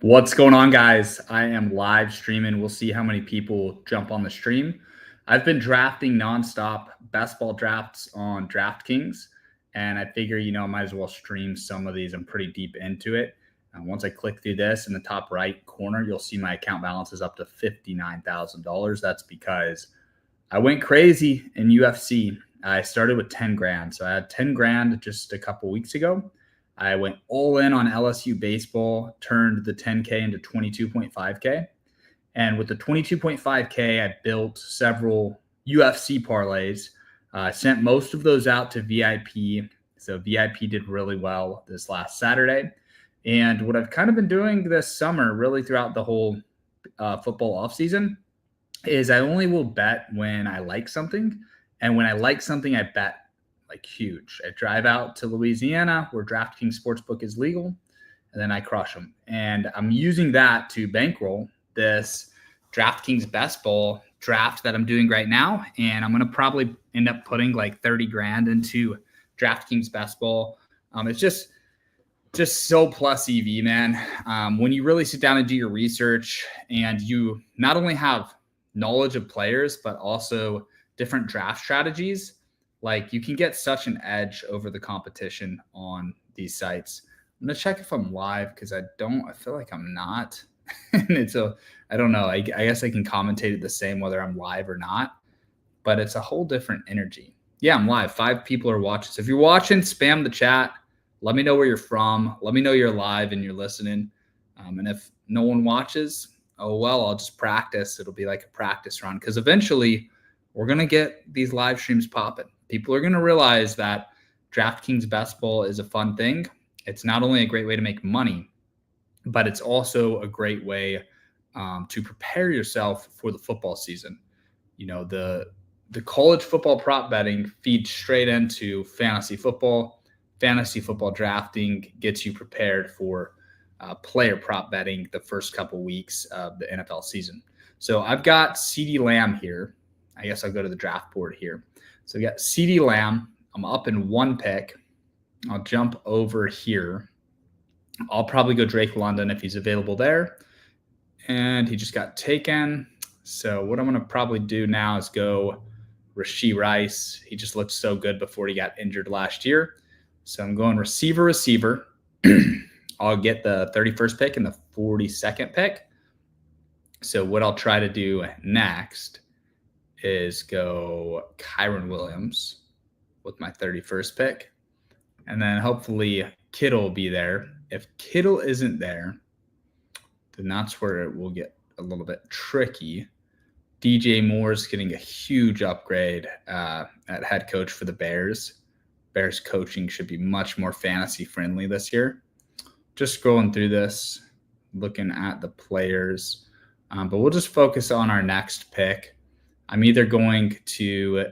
What's going on, guys? I am live streaming. We'll see how many people jump on the stream. I've been drafting nonstop best ball drafts on Draftkings, and I figure, I might as well stream some of these. I'm pretty deep into it. Once I click through this in the top right corner, you'll see my account balance is up to $59,000. That's because I went crazy in UFC. I started with 10 grand. So I had 10 grand just a couple weeks ago. I went all in on LSU baseball, turned the 10K into 22.5K. And with the 22.5K, I built several UFC parlays. Sent most of those out to VIP. So VIP did really well this last Saturday. And what I've kind of been doing this summer, really throughout the whole football offseason, is I only will bet when I like something. And when I like something, I bet like huge. I drive out to Louisiana where DraftKings Sportsbook is legal, and then I crush them. And I'm using that to bankroll this DraftKings Best Ball draft that I'm doing right now. And I'm going to probably end up putting like 30 grand into DraftKings Best Ball. It's just so plus EV, man. When you really sit down and do your research and you not only have knowledge of players, but also different draft strategies, like you can get such an edge over the competition on these sites. I'm going to check if I'm live because I feel like I'm not. And I don't know. I guess I can commentate it the same whether I'm live or not, but it's a whole different energy. Yeah, I'm live. 5 people are watching. So if you're watching, spam the chat. Let me know where you're from. Let me know you're live and you're listening. And if no one watches, oh, well, I'll just practice. It'll be like a practice run because eventually we're going to get these live streams popping. People are going to realize that DraftKings Best Ball is a fun thing. It's not only a great way to make money, but it's also a great way to prepare yourself for the football season. The college football prop betting feeds straight into fantasy football. Fantasy football drafting gets you prepared for player prop betting the first couple weeks of the NFL season. So I've got CeeDee Lamb here. I guess I'll go to the draft board here. So we got CeeDee Lamb. I'm up in 1 pick. I'll jump over here. I'll probably go Drake London if he's available there. And he just got taken. So what I'm going to probably do now is go Rashee Rice. He just looked so good before he got injured last year. So I'm going receiver. I'll get the 31st pick and the 42nd pick. So what I'll try to do next is go Kyren Williams with my 31st pick. And then hopefully Kittle will be there. If Kittle isn't there, then that's where it will get a little bit tricky. DJ Moore's getting a huge upgrade at head coach for the Bears. Bears coaching should be much more fantasy friendly this year. Just scrolling through this, looking at the players. But we'll just focus on our next pick. I'm either going to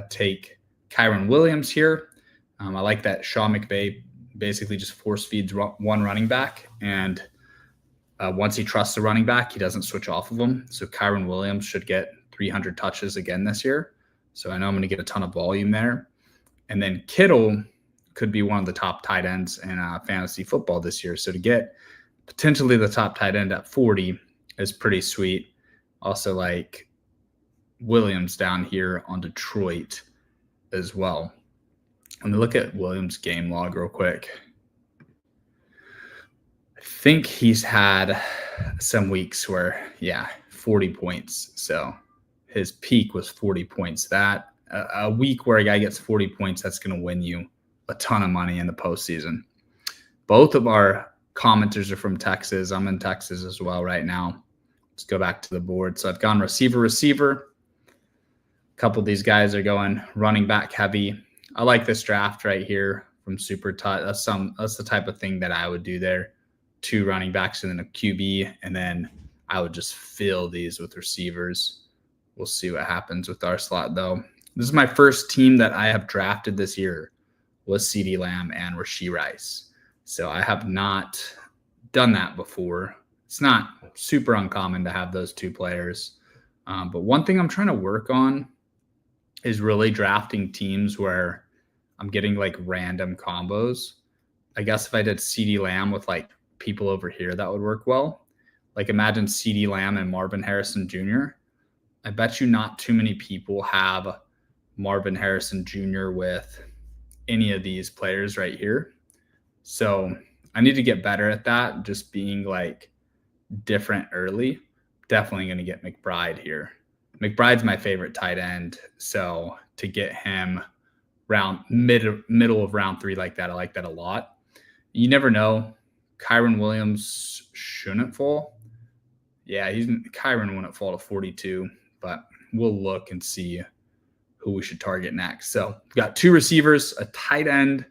take Kyren Williams here. I like that Sean McVay basically just force feeds one running back. And once he trusts the running back, he doesn't switch off of him. So Kyren Williams should get 300 touches again this year. So I know I'm going to get a ton of volume there. And then Kittle could be one of the top tight ends in fantasy football this year. So to get potentially the top tight end at 40 is pretty sweet. Also like Williams down here on Detroit as well. Let me look at Williams' game log real quick. I think he's had some weeks where, 40 points. So his peak was 40 points. That a week where a guy gets 40 points, that's going to win you a ton of money in the postseason. Both of our commenters are from Texas. I'm in Texas as well right now. Let's go back to the board. So I've gone receiver. A couple of these guys are going running back heavy. I like this draft right here from Super Tut. That's the type of thing that I would do there. 2 running backs and then a QB, and then I would just fill these with receivers. We'll see what happens with our slot, though. This is my first team that I have drafted this year was CeeDee Lamb and Rashee Rice. So I have not done that before. It's not super uncommon to have those 2 players. But one thing I'm trying to work on is really drafting teams where I'm getting like random combos. I guess if I did CeeDee Lamb with like people over here that would work well. Like imagine CeeDee Lamb and Marvin Harrison Jr. I bet you not too many people have Marvin Harrison Jr. with any of these players right here. So I need to get better at that, just being like different early. Definitely going to get McBride here. McBride's my favorite tight end. So to get him middle of round 3 like that, I like that a lot. You never know. Kyron Williams shouldn't fall. Yeah, Kyron wouldn't fall to 42, but we'll look and see who we should target next. So we've got 2 receivers, a tight end,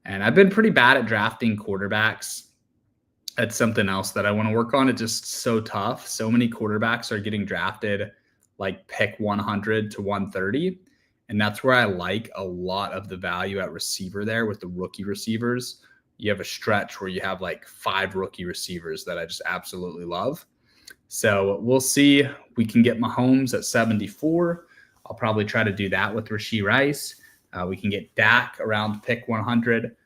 and I've been pretty bad at drafting quarterbacks. That's something else that I want to work on. It's just so tough. So many quarterbacks are getting drafted like pick 100 to 130. And that's where I like a lot of the value at receiver there with the rookie receivers. You have a stretch where you have like 5 rookie receivers that I just absolutely love. So we'll see. We can get Mahomes at 74. I'll probably try to do that with Rashee Rice. We can get Dak around pick 100.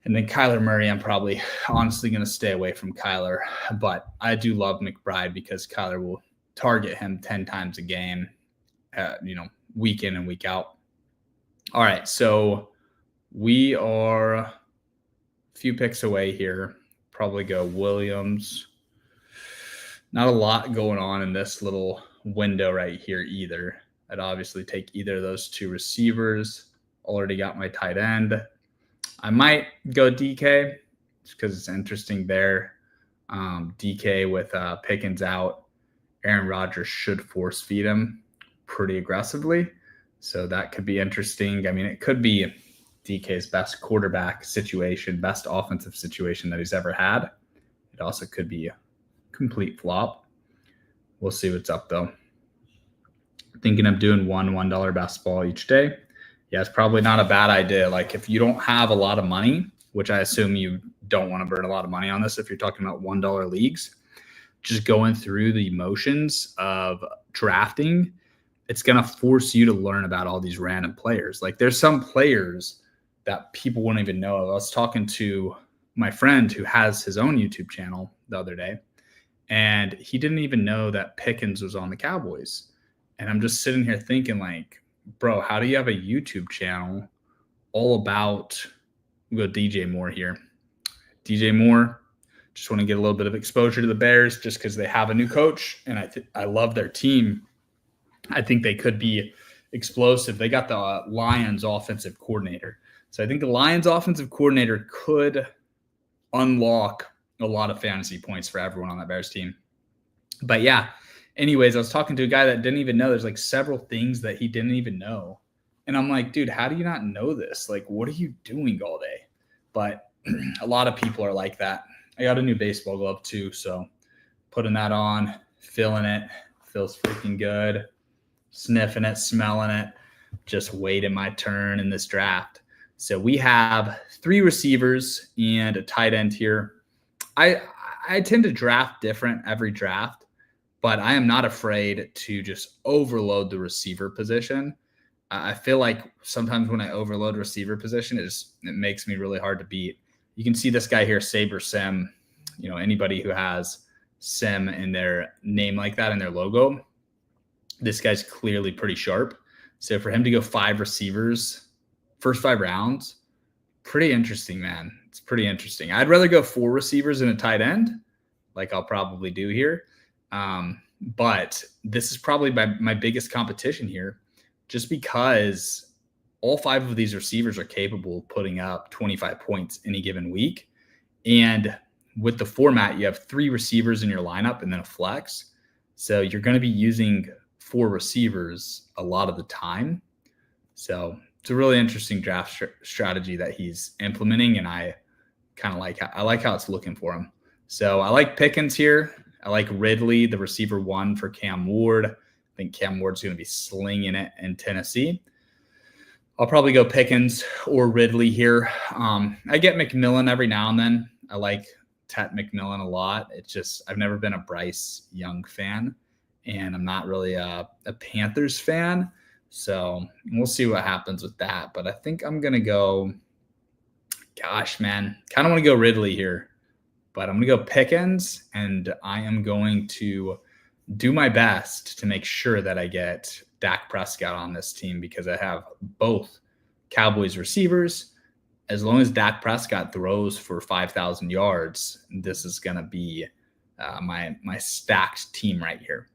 And then Kyler Murray, I'm probably honestly going to stay away from Kyler. But I do love McBride because Kyler will target him 10 times a game, week in and week out. All right, so we are a few picks away here. Probably go Williams. Not a lot going on in this little window right here either. I'd obviously take either of those 2 receivers. Already got my tight end. I might go DK just because it's interesting there. DK with Pickens out. Aaron Rodgers should force feed him pretty aggressively. So that could be interesting. I mean, it could be DK's best quarterback situation, best offensive situation that he's ever had. It also could be a complete flop. We'll see what's up, though. Thinking of doing $1 best ball each day. Yeah, it's probably not a bad idea. Like if you don't have a lot of money, which I assume you don't want to burn a lot of money on this if you're talking about $1 leagues, just going through the motions of drafting, it's going to force you to learn about all these random players. Like there's some players that people wouldn't even know of. I was talking to my friend who has his own YouTube channel the other day, and he didn't even know that Pickens was on the Cowboys. And I'm just sitting here thinking like, bro, how do you have a YouTube channel all about, we'll go DJ Moore here. DJ Moore, just want to get a little bit of exposure to the Bears just because they have a new coach, and I love their team. I think they could be explosive. They got the Lions offensive coordinator. So I think the Lions offensive coordinator could unlock a lot of fantasy points for everyone on that Bears team. But yeah, anyways, I was talking to a guy that didn't even know. There's like several things that he didn't even know. And I'm like, dude, how do you not know this? Like, what are you doing all day? But a lot of people are like that. I got a new baseball glove too. So putting that on, feeling it, feels freaking good. Sniffing it, smelling it, just waiting my turn in this draft. So we have 3 receivers and a tight end here. I tend to draft different every draft, but I am not afraid to just overload the receiver position. I feel like sometimes when I overload receiver position, it makes me really hard to beat. You can see this guy here, Saber Sim. Anybody who has Sim in their name like that in their logo, this guy's clearly pretty sharp. So for him to go 5 receivers, first 5 rounds, pretty interesting, man. It's pretty interesting. I'd rather go 4 receivers and a tight end, like I'll probably do here. But this is probably my biggest competition here, just because all 5 of these receivers are capable of putting up 25 points any given week. And with the format, you have 3 receivers in your lineup and then a flex. So you're going to be using 4 receivers a lot of the time. So it's a really interesting draft strategy that he's implementing, and I kind of like how it's looking for him. So I like Pickens here. I like Ridley, the receiver 1 for Cam Ward. I think Cam Ward's going to be slinging it in Tennessee. I'll probably go Pickens or Ridley here. I get McMillan every now and then. I like Tet McMillan a lot. It's just I've never been a Bryce Young fan, and I'm not really a Panthers fan. So we'll see what happens with that. But I think I'm going to go, gosh, man, kind of want to go Ridley here. But I'm going to go Pickens, and I am going to do my best to make sure that I get Dak Prescott on this team because I have both Cowboys receivers. As long as Dak Prescott throws for 5,000 yards, this is going to be my stacked team right here.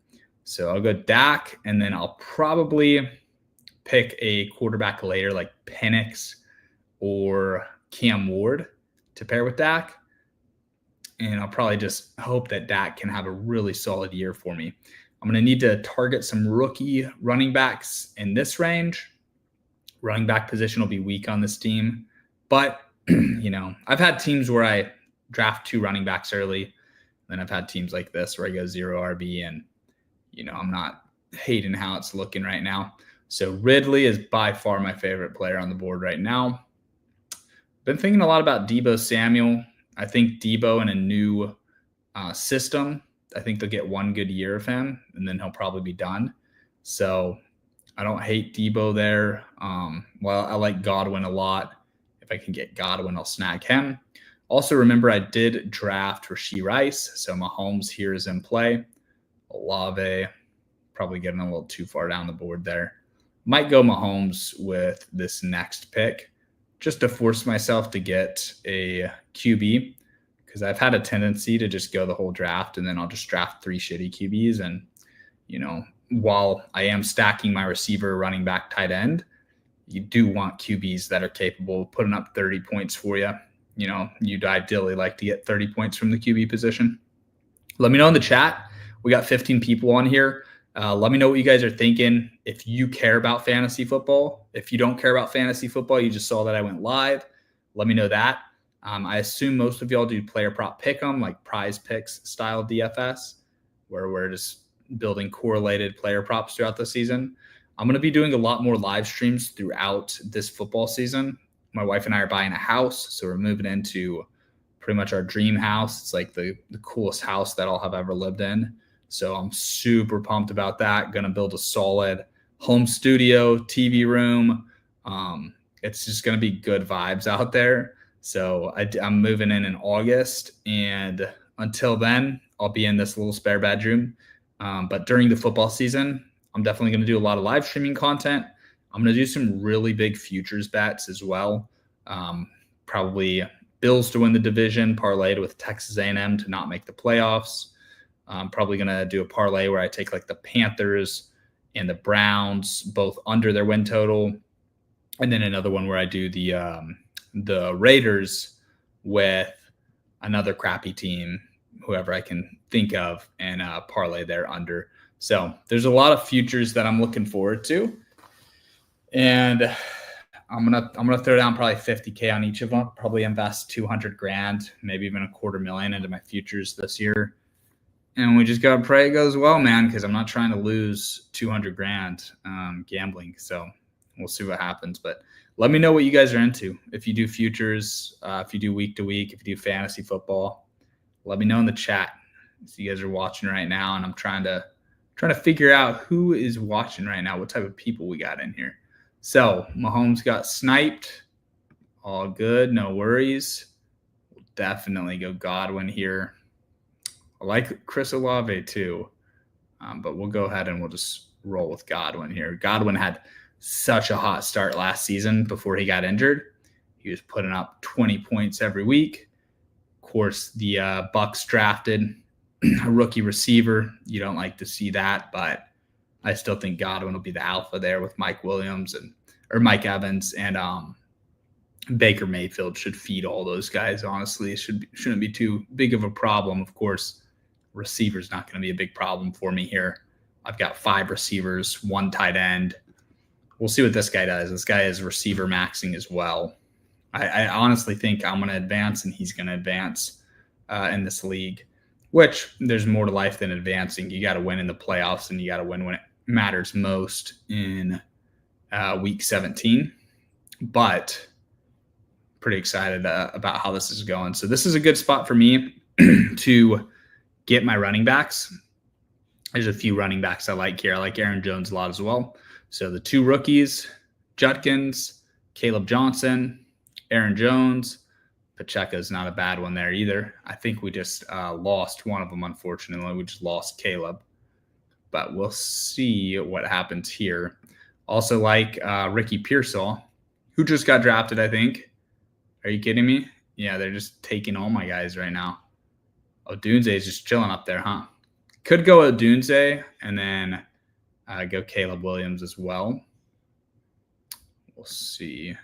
So I'll go Dak, and then I'll probably pick a quarterback later like Penix or Cam Ward to pair with Dak. And I'll probably just hope that Dak can have a really solid year for me. I'm going to need to target some rookie running backs in this range. Running back position will be weak on this team. But, I've had teams where I draft 2 running backs early. Then I've had teams like this where I go 0 RB and, I'm not hating how it's looking right now. So Ridley is by far my favorite player on the board right now. Been thinking a lot about Deebo Samuel. I think Deebo in a new system, I think they'll get 1 good year of him, and then he'll probably be done. So I don't hate Deebo there. I like Godwin a lot. If I can get Godwin, I'll snag him. Also, remember, I did draft Rashee Rice, so Mahomes here is in play. Olave, probably getting a little too far down the board there. Might go Mahomes with this next pick just to force myself to get a QB because I've had a tendency to just go the whole draft and then I'll just draft 3 shitty QBs. And, while I am stacking my receiver, running back, tight end, you do want QBs that are capable of putting up 30 points for you. You'd ideally like to get 30 points from the QB position. Let me know in the chat. We got 15 people on here. Let me know what you guys are thinking. If you care about fantasy football, if you don't care about fantasy football, you just saw that I went live. Let me know that. I assume most of y'all do player prop pick'em, like prize picks style DFS, where we're just building correlated player props throughout the season. I'm going to be doing a lot more live streams throughout this football season. My wife and I are buying a house, so we're moving into pretty much our dream house. It's like the coolest house that I'll have ever lived in. So I'm super pumped about that. Going to build a solid home studio, TV room. It's just going to be good vibes out there. So I'm moving in August. And until then, I'll be in this little spare bedroom. But during the football season, I'm definitely going to do a lot of live streaming content. I'm going to do some really big futures bets as well. Probably Bills to win the division, parlayed with Texas A&M to not make the playoffs. I'm probably going to do a parlay where I take like the Panthers and the Browns both under their win total. And then another one where I do the Raiders with another crappy team, whoever I can think of, and parlay there under. So there's a lot of futures that I'm looking forward to. And I'm gonna throw down probably 50K on each of them, probably invest 200 grand, maybe even $250,000 into my futures this year. And we just got to pray it goes well, man, because I'm not trying to lose 200 grand gambling. So we'll see what happens. But let me know what you guys are into. If you do futures, if you do week to week, if you do fantasy football, let me know in the chat. So you guys are watching right now, and I'm trying to figure out who is watching right now, what type of people we got in here. So Mahomes got sniped. All good, no worries. We'll definitely go Godwin here. I like Chris Olave too, but we'll go ahead and we'll just roll with Godwin here. Godwin had such a hot start last season before he got injured. He was putting up 20 points every week. Of course, the Bucs drafted a rookie receiver. You don't like to see that, but I still think Godwin will be the alpha there with Mike Evans and Baker Mayfield should feed all those guys. Honestly, it shouldn't be too big of a problem. Of course, receiver's not going to be a big problem for me here. I've got 5 receivers, 1 tight end. We'll see what this guy does. This guy is receiver maxing as well. I honestly think I'm going to advance and he's going to advance in this league, which there's more to life than advancing. You got to win in the playoffs and you got to win when it matters most in week 17. But pretty excited about how this is going. So this is a good spot for me to get my running backs. There's a few running backs I like here. I like Aaron Jones a lot as well. So the 2 rookies, Judkins, Caleb Johnson, Aaron Jones. Pacheco's not a bad one there either. I think we just lost one of them, unfortunately. We just lost Caleb. But we'll see what happens here. Also like Ricky Pearsall, who just got drafted, I think. Are you kidding me? Yeah, they're just taking all my guys right now. Odunze is just chilling up there, huh? Could go Odunze and then go Caleb Williams as well. We'll see.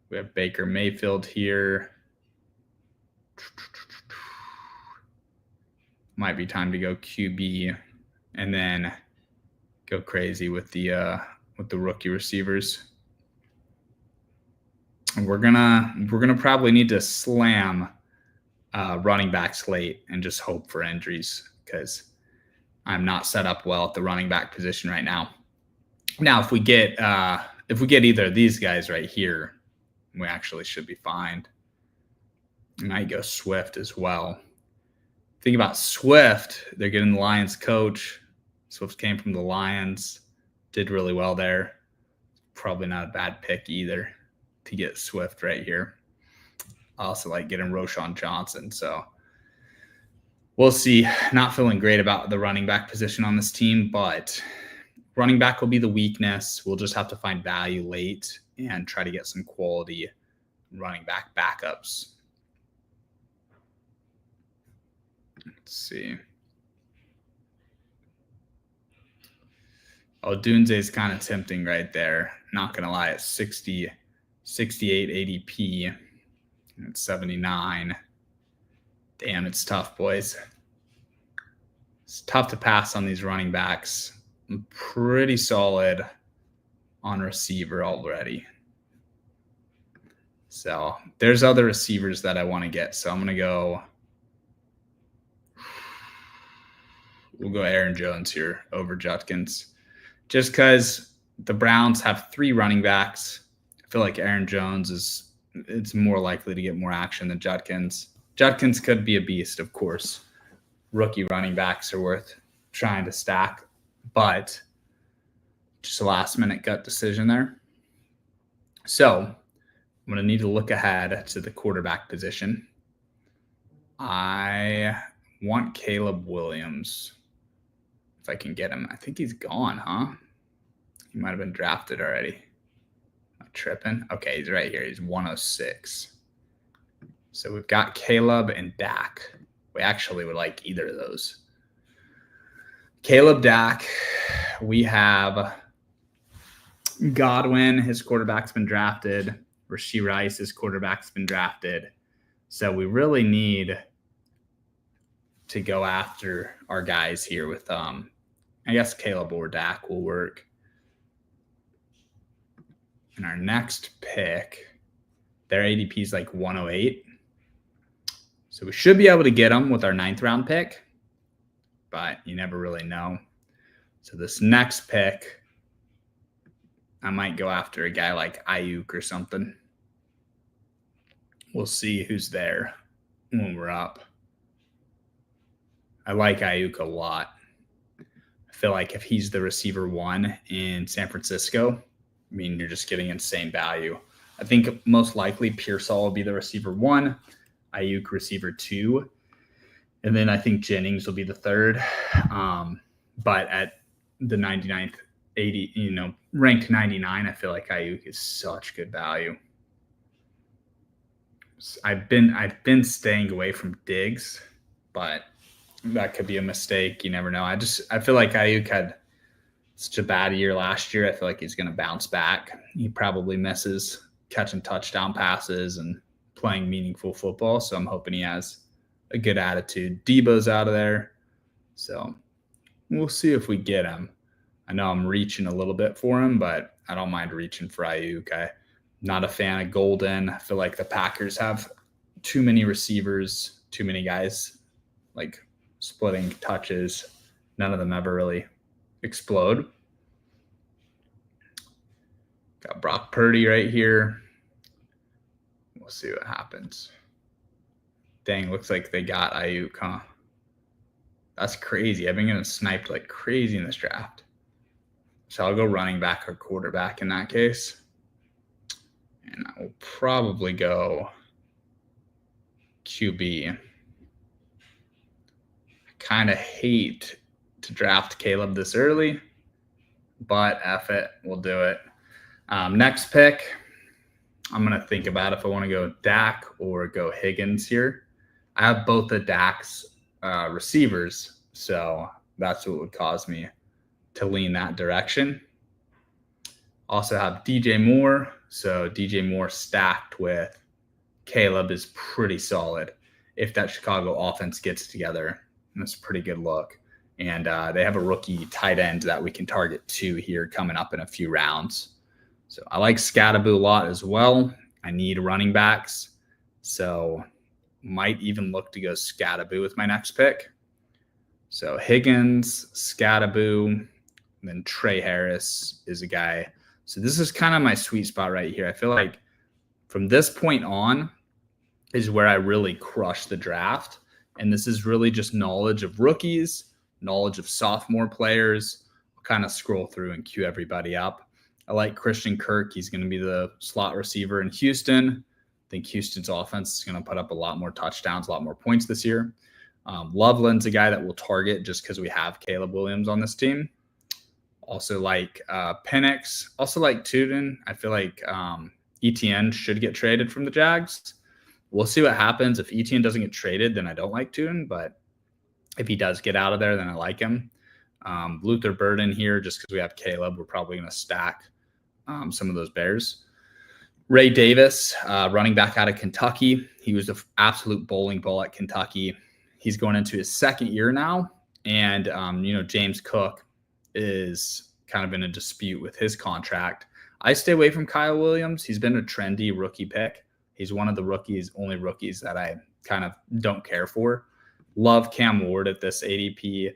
We have Baker Mayfield here. Might be time to go QB and then go crazy with the rookie receivers. And we're gonna probably need to slam running backs late and just hope for injuries because I'm not set up well at the running back position right now. Now, if we get either of these guys right here, we actually should be fine. I might go Swift as well. Think about Swift. They're getting the Lions coach. Swift came from the Lions, did really well there. Probably not a bad pick either to get Swift right here. I also like getting Roschon Johnson. So we'll see. Not feeling great about the running back position on this team, but running back will be the weakness. We'll just have to find value late and try to get some quality running back backups. Let's see. Odunze is kind of tempting right there. Not going to lie, at 68 ADP. And it's 79. Damn, it's tough, boys. It's tough to pass on these running backs. I'm pretty solid on receiver already. So there's other receivers that I want to get. So I'm going to go. We'll go Aaron Jones here over Judkins. Just because the Browns have 3 running backs. I feel like Aaron Jones it's more likely to get more action than Judkins. Judkins could be a beast, of course. Rookie running backs are worth trying to stack, but just a last-minute gut decision there. So I'm going to need to look ahead to the quarterback position. I want Caleb Williams if I can get him. I think he's gone, huh? He might have been drafted already. Am I tripping? Okay, he's right here. He's 106. So we've got Caleb and Dak. We actually would like either of those. Caleb, Dak. We have Godwin. His quarterback's been drafted. Rashee Rice, his quarterback's been drafted. So we really need to go after our guys here with, I guess Caleb or Dak will work. And our next pick, their ADP is like 108. So we should be able to get them with our 9th round pick, but you never really know. So this next pick, I might go after a guy like Ayuk or something. We'll see who's there when we're up. I like Ayuk a lot. I feel like if he's the receiver 1 in San Francisco, I mean, you're just getting insane value. I think most likely Pearsall will be the receiver 1, Ayuk receiver 2, and then I think Jennings will be the 3rd. But at the 99th, 80, ranked 99, I feel like Ayuk is such good value. I've been staying away from Diggs, but that could be a mistake. You never know. I feel like Ayuk had such a bad year last year. I feel like he's going to bounce back. He probably misses catching touchdown passes and playing meaningful football. So I'm hoping he has a good attitude. Debo's out of there. So we'll see if we get him. I know I'm reaching a little bit for him, but I don't mind reaching for Ayuk. I'm not a fan of Golden. I feel like the Packers have too many receivers, too many guys like splitting touches. None of them ever really explode. Got Brock Purdy right here. We'll see what happens. Dang, looks like they got Ayuk, huh? That's crazy. I've been getting sniped like crazy in this draft. So I'll go running back or quarterback in that case. And I will probably go QB. I kind of hate to draft Caleb this early, but F it, we'll do it. Next pick, I'm going to think about if I want to go Dak or go Higgins here. I have both the Dak's receivers, so that's what would cause me to lean that direction. Also have DJ Moore, so DJ Moore stacked with Caleb is pretty solid. If that Chicago offense gets together, that's a pretty good look. And they have a rookie tight end that we can target too here coming up in a few rounds. So I like Scattaboo a lot as well. I need running backs, so might even look to go Scattaboo with my next pick. So Higgins, Scattaboo, then Trey Harris is a guy. So this is kind of my sweet spot right here. I feel like from this point on is where I really crush the draft. And this is really just knowledge of rookies, knowledge of sophomore players. I'll kind of scroll through and queue everybody up. I like Christian Kirk. He's going to be the slot receiver in Houston. I think Houston's offense is going to put up a lot more touchdowns, a lot more points this year. Loveland's a guy that we'll target just because we have Caleb Williams on this team. Also like Penix. Also like Tuden. I feel like ETN should get traded from the Jags. We'll see what happens. If ETN doesn't get traded, then I don't like Tuden. But if he does get out of there, then I like him. Luther Burden here, just because we have Caleb, we're probably going to stack some of those Bears. Ray Davis, running back out of Kentucky. He was an absolute bowling ball at Kentucky. He's going into his second year now. And, James Cook is kind of in a dispute with his contract. I stay away from Kyle Williams. He's been a trendy rookie pick. He's one of the only rookies that I kind of don't care for. Love Cam Ward at this ADP.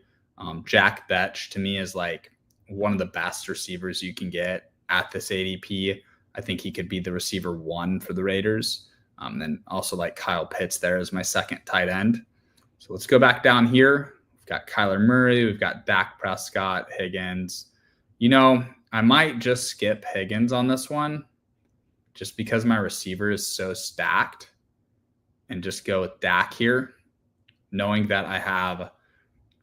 Jack Betch to me is like one of the best receivers you can get at this ADP. I think he could be the receiver 1 for the Raiders. And also like Kyle Pitts there as my second tight end. So let's go back down here. We've got Kyler Murray. We've got Dak Prescott, Higgins. I might just skip Higgins on this one just because my receiver is so stacked and just go with Dak here, knowing that I have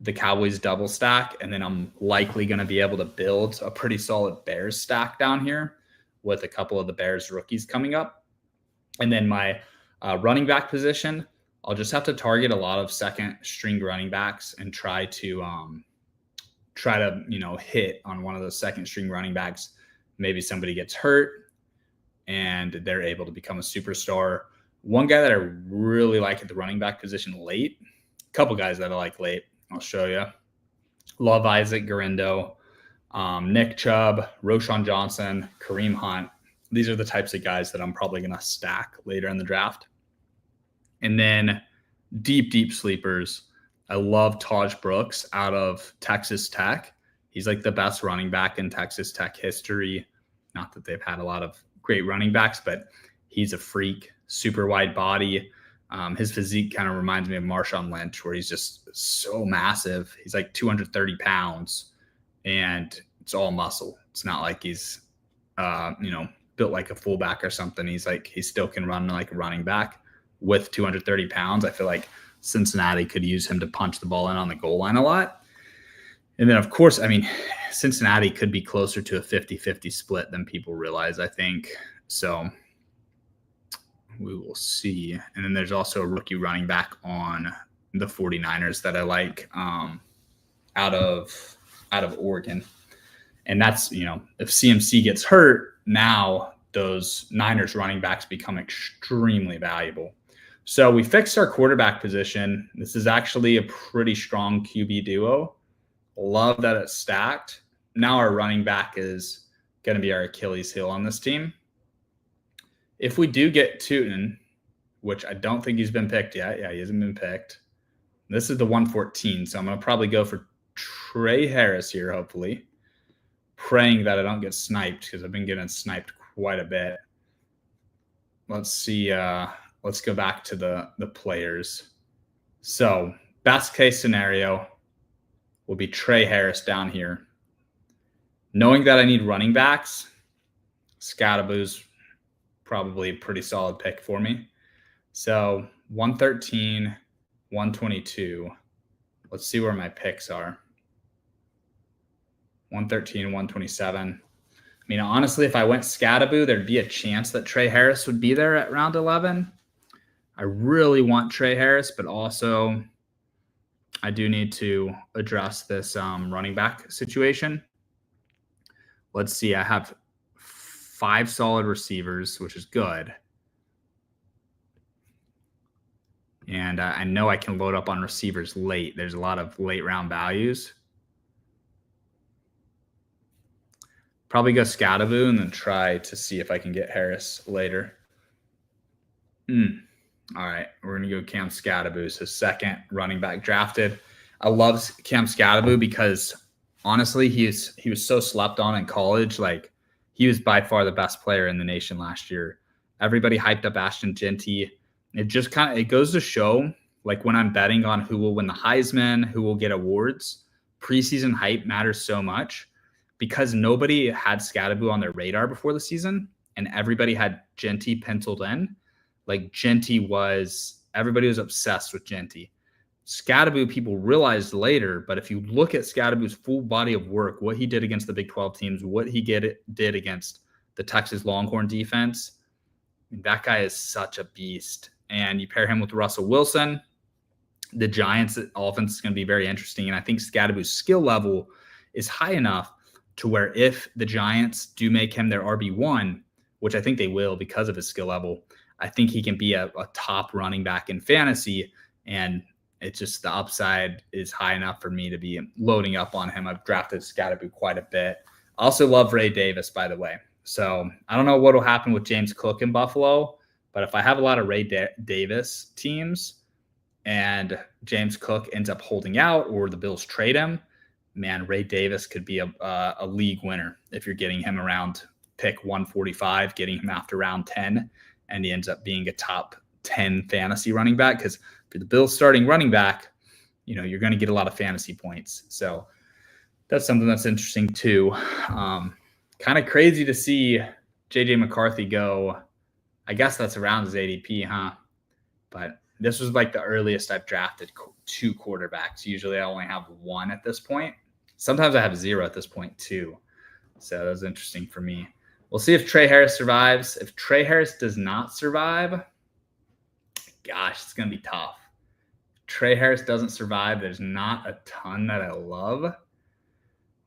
the Cowboys double stack, and then I'm likely going to be able to build a pretty solid Bears stack down here with a couple of the Bears rookies coming up. And then my running back position, I'll just have to target a lot of second string running backs and try to hit on one of those second string running backs. Maybe somebody gets hurt and they're able to become a superstar. One guy that I really like at the running back position late, a couple guys that I like late, I'll show you. Love Isaac Garindo, Nick Chubb, Roshan Johnson, Kareem Hunt. These are the types of guys that I'm probably going to stack later in the draft. And then deep sleepers. I love Taj Brooks out of Texas Tech. He's like the best running back in Texas Tech history. Not that they've had a lot of great running backs, but he's a freak, super wide body. His physique kind of reminds me of Marshawn Lynch, where he's just so massive. He's like 230 pounds, and it's all muscle. It's not like he's, built like a fullback or something. He still can run like a running back with 230 pounds. I feel like Cincinnati could use him to punch the ball in on the goal line a lot. And then, of course, Cincinnati could be closer to a 50-50 split than people realize, I think. So we will see. And then there's also a rookie running back on the 49ers that I like out of Oregon. And that's, if CMC gets hurt, now those Niners running backs become extremely valuable. So we fixed our quarterback position. This is actually a pretty strong QB duo. Love that it's stacked. Now our running back is going to be our Achilles heel on this team. If we do get Tuten, which I don't think he's been picked yet. Yeah, he hasn't been picked. This is the 114, so I'm going to probably go for Trey Harris here, hopefully. Praying that I don't get sniped because I've been getting sniped quite a bit. Let's see. Let's go back to the players. So best case scenario will be Trey Harris down here. Knowing that I need running backs, Scattaboo's probably a pretty solid pick for me. So 113, 122. Let's see where my picks are. 113, 127. I mean, honestly, if I went Scattaboo, there'd be a chance that Trey Harris would be there at round 11. I really want Trey Harris, but also I do need to address this running back situation. Let's see. I have 5 solid receivers, which is good. And I know I can load up on receivers late. There's a lot of late round values. Probably go Scattaboo and then try to see if I can get Harris later. All right, we're going to go Cam Scattaboo. So second running back drafted. I love Cam Scattaboo because honestly, he was so slept on in college. Like he was by far the best player in the nation last year. Everybody hyped up Ashton Genty. It goes to show, like when I'm betting on who will win the Heisman, who will get awards, preseason hype matters so much because nobody had Scattaboo on their radar before the season and everybody had Genty penciled in. Like everybody was obsessed with Genty. Scattaboo people realized later, but if you look at Scattaboo's full body of work, what he did against the Big 12 teams, what he did against the Texas Longhorn defense, that guy is such a beast. And you pair him with Russell Wilson, the Giants' offense is going to be very interesting. And I think Scattaboo's skill level is high enough to where if the Giants do make him their RB1, which I think they will because of his skill level, I think he can be a top running back in fantasy. And it's just the upside is high enough for me to be loading up on him. I've drafted Scattaboo quite a bit. I also love Ray Davis, by the way. So I don't know what will happen with James Cook in Buffalo, but if I have a lot of Ray Davis teams and James Cook ends up holding out or the Bills trade him, man, Ray Davis could be a league winner if you're getting him around pick 145, getting him after round 10, and he ends up being a top 10 fantasy running back. Because for the Bills starting running back, you're going to get a lot of fantasy points. So that's something that's interesting too. Kind of crazy to see JJ McCarthy go. I guess that's around his ADP, huh? But this was like the earliest I've drafted 2 quarterbacks. Usually I only have 1 at this point. Sometimes I have 0 at this point too. So that was interesting for me. We'll see if Trey Harris survives. If Trey Harris does not survive, gosh, it's going to be tough. If Trey Harris doesn't survive, there's not a ton that I love.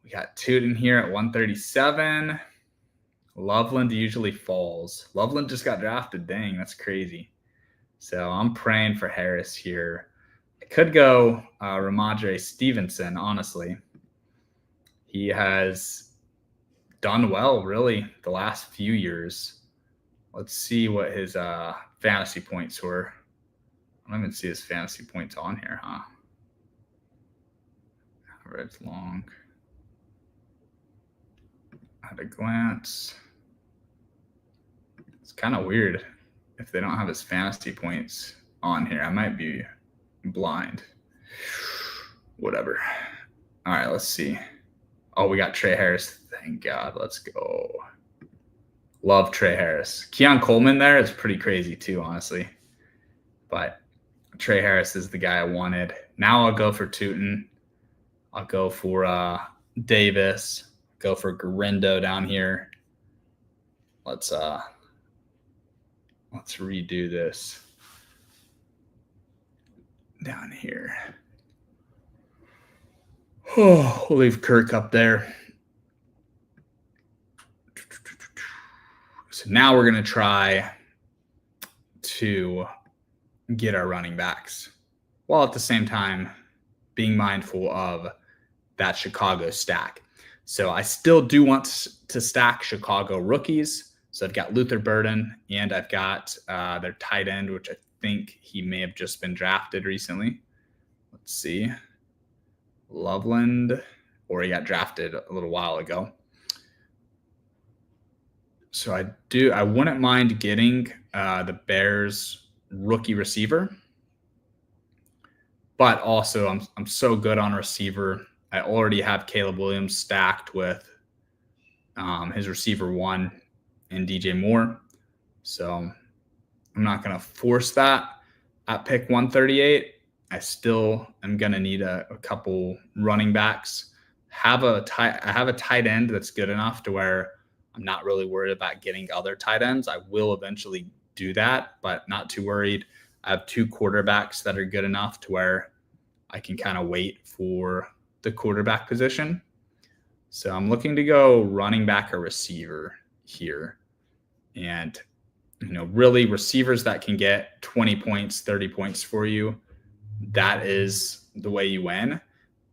We got Tootin here at 137. Loveland usually falls. Loveland just got drafted. Dang, that's crazy. So I'm praying for Harris here. I could go Ramondre Stevenson, honestly. He has done well, really, the last few years. Let's see what his fantasy points were. I don't even see his fantasy points on here, huh? Average long. At a glance. It's kind of weird if they don't have his fantasy points on here. I might be blind. Whatever. All right, let's see. Oh, we got Trey Harris. Thank God. Let's go. Love Trey Harris. Keon Coleman there is pretty crazy too, honestly. But Trey Harris is the guy I wanted. Now I'll go for Tootin. I'll go for Davis. Go for Garindo down here. Let's redo this down here. Oh, we'll leave Kirk up there. So now we're going to try to get our running backs while at the same time being mindful of that Chicago stack. So I still do want to stack Chicago rookies. So I've got Luther Burden and I've got their tight end, which I think he may have just been drafted recently. Let's see. Loveland, or he got drafted a little while ago. So I wouldn't mind getting the Bears rookie receiver, but also I'm so good on receiver. I already have Caleb Williams stacked with his receiver 1 and DJ Moore. So I'm not going to force that, At pick 138, I still am going to need a couple running backs. I have a tight end that's good enough to where I'm not really worried about getting other tight ends. I will eventually do that, but not too worried. I have 2 quarterbacks that are good enough to where I can kind of wait for the quarterback position. So I'm looking to go running back or receiver here. And, really receivers that can get 20 points, 30 points for you, that is the way you win.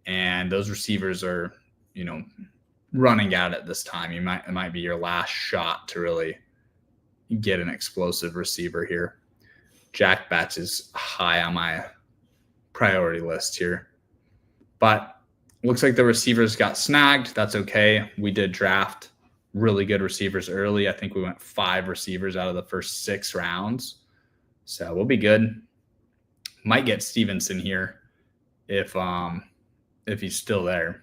And those receivers are, running out at this time. It might be your last shot to really get an explosive receiver here. Jack Batch is high on my priority list here. But looks like the receivers got snagged. That's okay. We did draft really good receivers early. I think we went 5 receivers out of the first 6 rounds. So we'll be good. Might get Stevenson here if he's still there.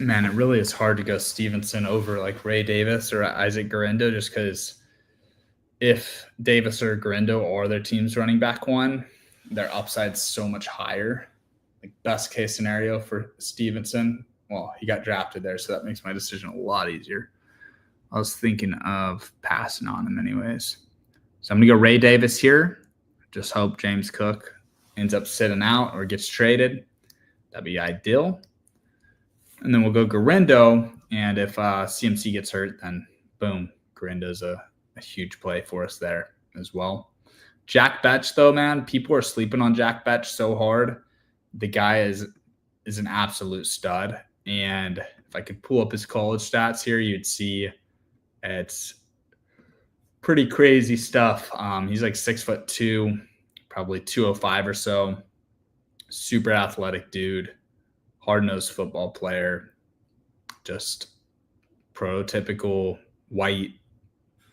Man, it really is hard to go Stevenson over like Ray Davis or Isaac Guerendo, just because if Davis or Guerendo are their team's running back one, their upside's so much higher. Like best case scenario for Stevenson, well, he got drafted there, so that makes my decision a lot easier. I was thinking of passing on him anyways. So I'm going to go Ray Davis here. Just hope James Cook ends up sitting out or gets traded. That'd be ideal. And then we'll go Guerendo. And if CMC gets hurt, then boom, Guerendo's a huge play for us there as well. Jack Betch, though, man, people are sleeping on Jack Betch so hard. The guy is an absolute stud. And if I could pull up his college stats here, you'd see it's pretty crazy stuff. He's like 6'2", probably 205 or so. Super athletic dude, hard-nosed football player, just prototypical white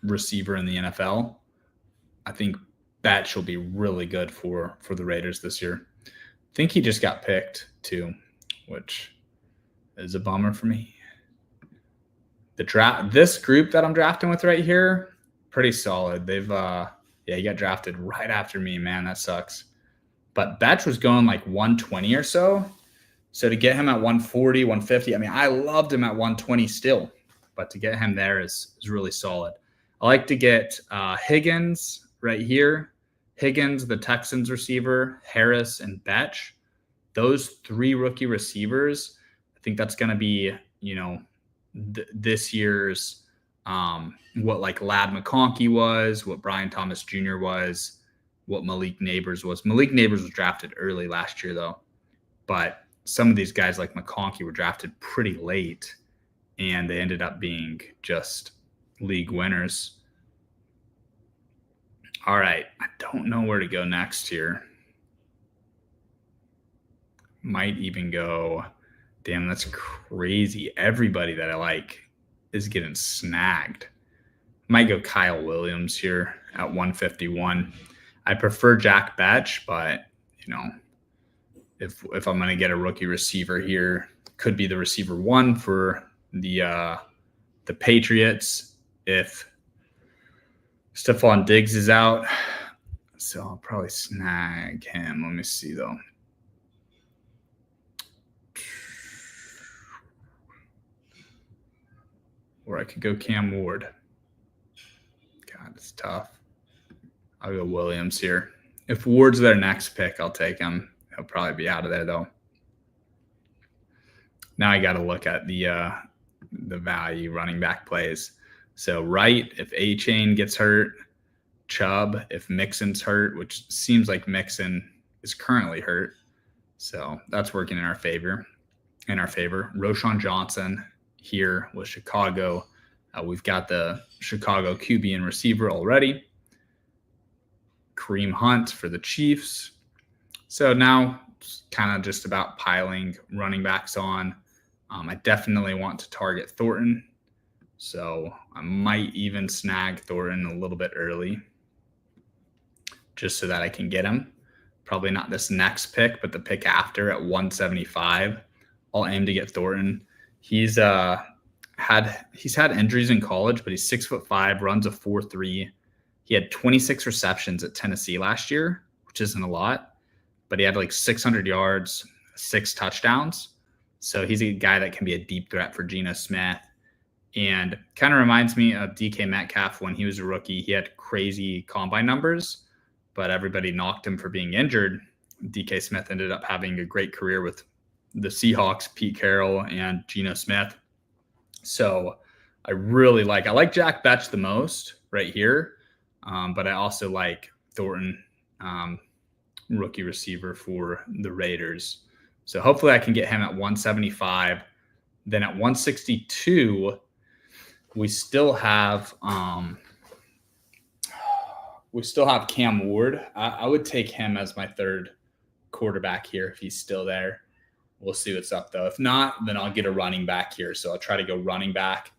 receiver in the NFL. I think Batch will be really good for the Raiders this year. I think he just got picked too, which is a bummer for me. This group that I'm drafting with right here, pretty solid. They've he got drafted right after me, man. That sucks. But Batch was going like 120 or so. So to get him at 140, 150, I mean, I loved him at 120 still, but to get him there is really solid. I like to get Higgins right here. Higgins, the Texans receiver, Harris, and Betch. Those 3 rookie receivers, I think that's going to be, this year's what like Ladd McConkey was, what Brian Thomas Jr. was, what Malik Neighbors was. Malik Neighbors was drafted early last year, though. But some of these guys like McConkey were drafted pretty late, and they ended up being just league winners. All right. I don't know where to go next here. Might even go, damn, that's crazy. Everybody that I like is getting snagged. Might go Kyle Williams here at 151. I prefer Jack Betch, but, if I'm going to get a rookie receiver here, could be the receiver 1 for the Patriots if Stephon Diggs is out. So I'll probably snag him. Let me see, though. Or I could go Cam Ward. God, it's tough. I'll go Williams here. If Ward's their next pick, I'll take him. He'll probably be out of there, though. Now I got to look at the value running back plays. So Wright, if A-Chain gets hurt, Chubb, if Mixon's hurt, which seems like Mixon is currently hurt. So that's working in our favor. Roschon Johnson here with Chicago. We've got the Chicago QB and receiver already. Kareem Hunt for the Chiefs. So now it's kind of just about piling running backs on. I definitely want to target Thornton. So I might even snag Thornton a little bit early just so that I can get him. Probably not this next pick, but the pick after at 175. I'll aim to get Thornton. He's had injuries in college, but he's 6'5", runs a 4.3. He had 26 receptions at Tennessee last year, which isn't a lot, but he had like 600 yards, 6 touchdowns. So he's a guy that can be a deep threat for Geno Smith. And kind of reminds me of DK Metcalf when he was a rookie. He had crazy combine numbers, but everybody knocked him for being injured. DK Smith ended up having a great career with the Seahawks, Pete Carroll, and Geno Smith. So I like Jack Betch the most right here, but I also like Thornton, rookie receiver for the Raiders. So hopefully I can get him at 175. Then at 162, we still have Cam Ward. I would take him as my third quarterback here if he's still there. We'll see what's up, though. If not, then I'll get a running back here. So I'll try to go running back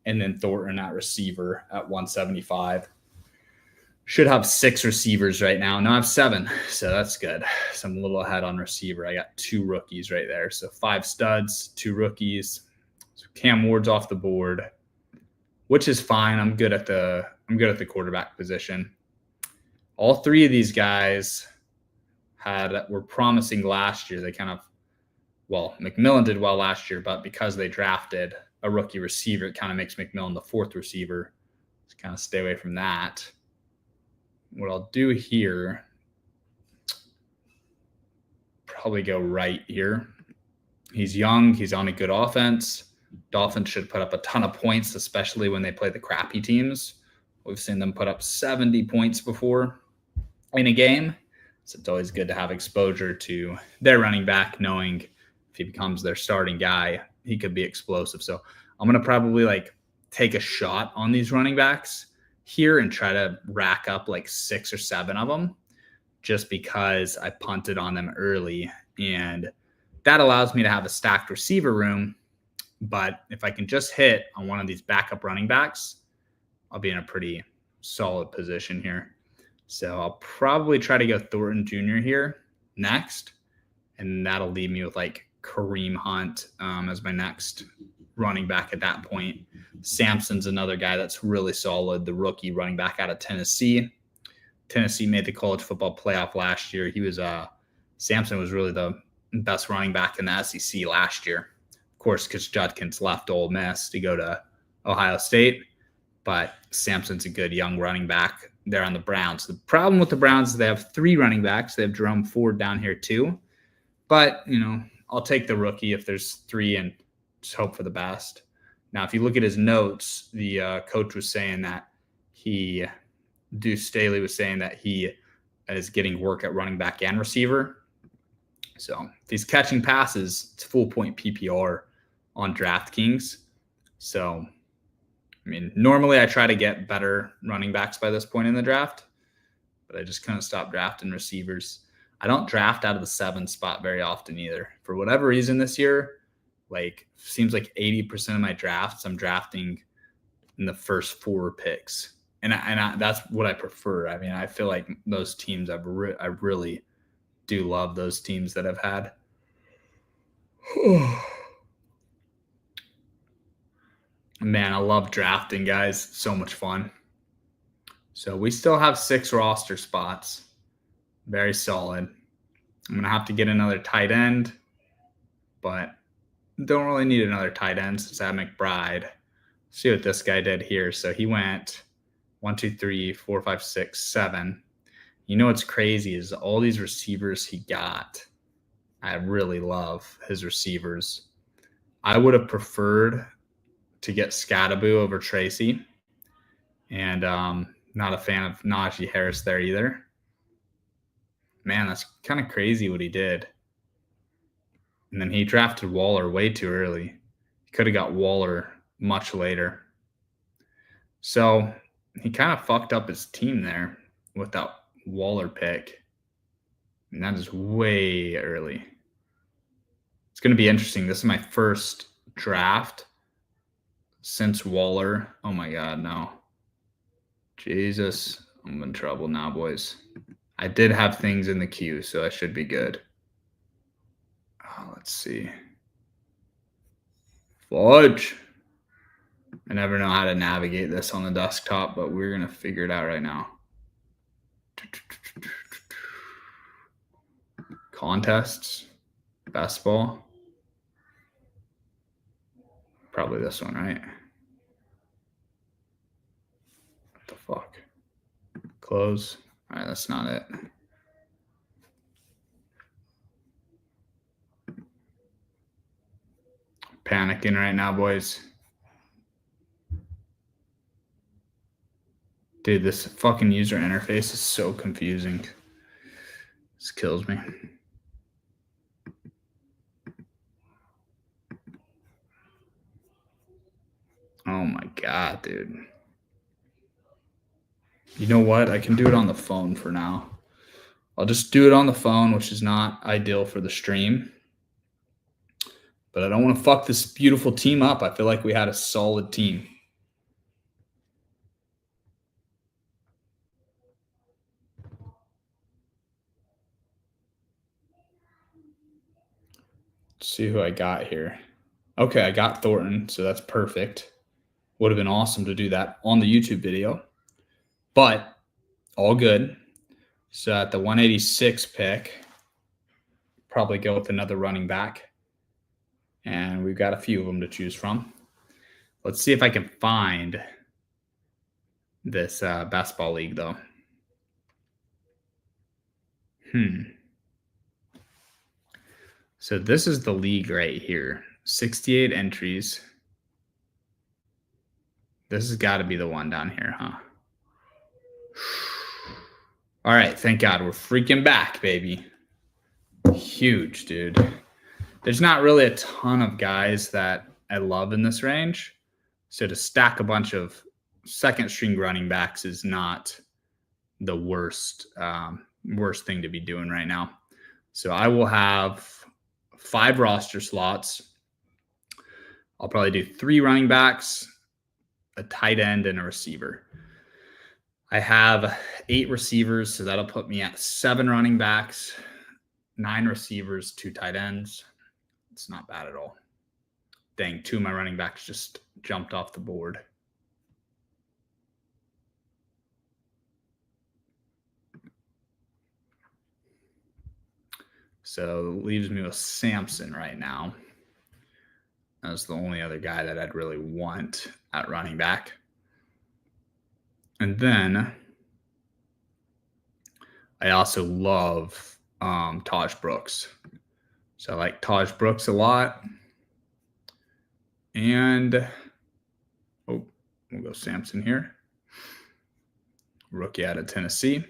and then Thornton at receiver at 175. Should have 6 receivers right now. No, I have 7, so that's good. So I'm a little ahead on receiver. I got 2 rookies right there. So 5 studs, 2 rookies. So Cam Ward's off the board, which is fine. I'm good at the quarterback position. All 3 of these guys were promising last year. They McMillan did well last year, but because they drafted a rookie receiver, it kind of makes McMillan the 4th receiver. So kind of stay away from that. What I'll do here, probably go right here. He's young. He's on a good offense. Dolphins should put up a ton of points, especially when they play the crappy teams. We've seen them put up 70 points before in a game. So it's always good to have exposure to their running back, knowing if he becomes their starting guy, he could be explosive. So I'm going to probably take a shot on these running backs here and try to rack up 6 or 7 of them just because I punted on them early. And that allows me to have a stacked receiver room. But if I can just hit on one of these backup running backs, I'll be in a pretty solid position here. So I'll probably try to go Thornton Jr. here next. And that'll leave me with Kareem Hunt as my next running back at that point. Sampson's another guy that's really solid, the rookie running back out of Tennessee. Tennessee made the college football playoff last year. Sampson was really the best running back in the SEC last year. Of course, because Judkins left Ole Miss to go to Ohio State. But Sampson's a good young running back there on the Browns. The problem with the Browns is they have 3 running backs. They have Jerome Ford down here too. But, I'll take the rookie if there's 3 and just hope for the best. Now, if you look at his notes, the coach was saying that Deuce Staley was saying that he is getting work at running back and receiver. So if he's catching passes, it's full point PPR on Draftkings. So, normally I try to get better running backs by this point in the draft, but I just kind of stopped drafting receivers. I don't draft out of the 7 spot very often either. For whatever reason this year, seems like 80% of my drafts, I'm drafting in the first 4 picks. And that's what I prefer. I feel like those teams, I really do love those teams that I've had. Man, I love drafting, guys. So much fun. So we still have 6 roster spots. Very solid. I'm going to have to get another tight end, but don't really need another tight end since I have McBride. See what this guy did here. So he went 1, 2, 3, 4, 5, 6, 7. You know what's crazy is all these receivers he got. I really love his receivers. I would have preferred to get Scattaboo over Tracy. And not a fan of Najee Harris there either. Man, that's kind of crazy what he did. And then he drafted Waller way too early. He could have got Waller much later. So he kind of fucked up his team there with that Waller pick. And that is way early. It's going to be interesting. This is my first draft since Waller. Oh my God, no. Jesus, I'm in trouble now, boys. I did have things in the queue, so I should be good. Oh, let's see. Fudge. I never know how to navigate this on the desktop, but we're going to figure it out right now. Contests. Best ball. Probably this one, right? What the fuck? Close. All right, that's not it. Panicking right now, boys. Dude, this fucking user interface is so confusing. This kills me. Oh my God, dude. You know what? I can do it on the phone for now. I'll just do it on the phone, which is not ideal for the stream. But I don't want to fuck this beautiful team up. I feel like we had a solid team. Let's see who I got here. Okay, I got Thornton, so that's perfect. Would have been awesome to do that on the YouTube video. But all good. So at the 186 pick, probably go with another running back. And we've got a few of them to choose from. Let's see if I can find this basketball league, though. So this is the league right here. 68 entries. This has got to be the one down here, huh? All right, thank God. We're freaking back, baby. Huge, dude. There's not really a ton of guys that I love in this range. So to stack a bunch of second-string running backs is not the worst thing to be doing right now. So I will have 5 roster slots. I'll probably do 3 running backs, a tight end, and a receiver. I have 8 receivers, so that'll put me at 7 running backs, 9 receivers, 2 tight ends. It's not bad at all. Dang, 2 of my running backs just jumped off the board. So it leaves me with Samson right now. That's the only other guy that I'd really want at running back. And then I also love Taj Brooks. So I like Taj Brooks a lot. And we'll go Samson here. Rookie out of Tennessee.